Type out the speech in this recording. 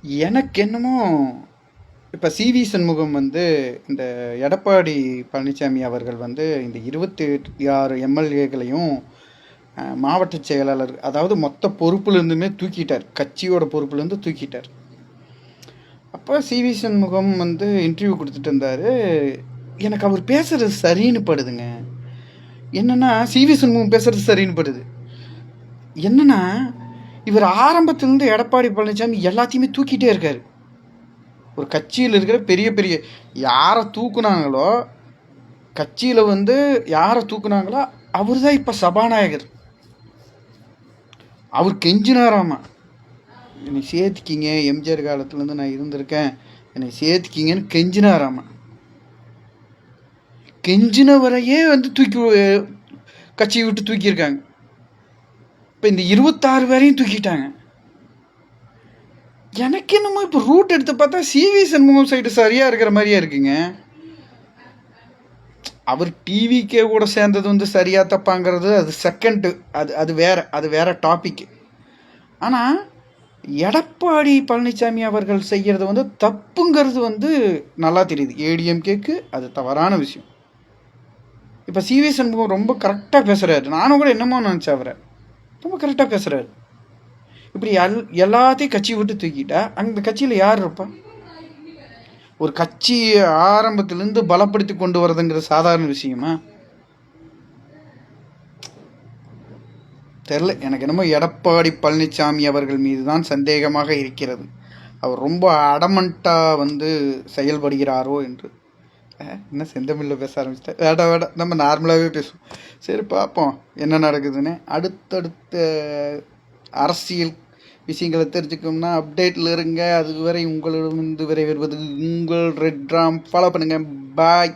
எனக்கு என்னமோ இப்போ சிவி சண்முகம் வந்து இந்த எடப்பாடி பழனிசாமி அவர்கள் வந்து இந்த 26 எம்எல்ஏக்களையும் மாவட்ட செயலாளர், அதாவது மொத்த பொறுப்புலேருந்துமே தூக்கிட்டார், கட்சியோட பொறுப்புலேருந்து தூக்கிட்டார். அப்போ சிவி சண்முகம் வந்து இன்டர்வியூ கொடுத்துட்டு இருந்தார். எனக்கு அவர் பேசுகிறது சரின்னு படுதுங்க. என்னென்னா சிவி சண்முகம் பேசுகிறது சரின்னு படுது. என்னென்னா இவர் ஆரம்பத்திலேருந்து எடப்பாடி பழனிசாமி எல்லாத்தையுமே தூக்கிட்டே இருக்கார். ஒரு கட்சியில் இருக்கிற பெரிய பெரிய யாரை தூக்குனாங்களோ, கட்சியில் வந்து யாரை தூக்குனாங்களோ அவர் தான் இப்போ சபாநாயகர். அவர் கெஞ்சினாராமா, என்னை சேர்த்துக்கிங்க, எம்ஜிஆர் காலத்துலேருந்து நான் இருந்திருக்கேன், என்னை சேர்த்துக்கிங்கன்னு கெஞ்சினாராமா. கெஞ்சினவரையே வந்து கட்சியை விட்டு தூக்கியிருக்காங்க. இப்போ இந்த 26 பேரையும் தூக்கிட்டாங்க. எனக்கு என்னமோ இப்போ ரூட் எடுத்து பார்த்தா சிவி சண்முகம் சைடு சரியாக இருக்கிற மாதிரியே இருக்குங்க. அவர் டிவிக்கே கூட சேர்ந்தது வந்து சரியாக தப்பாங்கிறது அது செகண்டு, அது வேற டாபிக். ஆனால் எடப்பாடி பழனிசாமி அவர்கள் செய்கிறது வந்து தப்புங்கிறது வந்து நல்லா தெரியுது. ஏடிஎம்கேக்கு அது தவறான விஷயம். இப்போ சிவி சண்முகம் ரொம்ப கரெக்டாக பேசுகிறாரு. நானும் கூட என்னமோ நினச்சேன், அவரை ரொம்ப கரெக்டாக பேசுகிறாரு. இப்படி எல்லாத்தையும் கட்சி விட்டு தூக்கிட்டா அந்த கட்சியில் யார் இருப்பா? ஒரு கட்சி ஆரம்பத்திலேருந்து பலப்படுத்தி கொண்டு வரதுங்கிறது சாதாரண விஷயமா? தெரில. எனக்கு என்னமோ எடப்பாடி பழனிசாமி அவர்கள் மீது தான் சந்தேகமாக இருக்கிறது. அவர் ரொம்ப அடமண்ட்டாக வந்து செயல்படுகிறாரோ என்று. என்ன செந்தமிழில் பேச ஆரம்பிச்சிட்டேன். வேட நம்ம நார்மலாகவே பேசுவோம். சரி, பார்ப்போம் என்ன நடக்குதுன்னு. அடுத்தடுத்த அரசியல் விஷயங்களை தெரிஞ்சுக்கணும்னா அப்டேட்டில் இருங்க. அதுவரை உங்களிடம் விரைவருவது உங்கள் ரெட் ராம். ஃபாலோ பண்ணுங்கள். பாய்.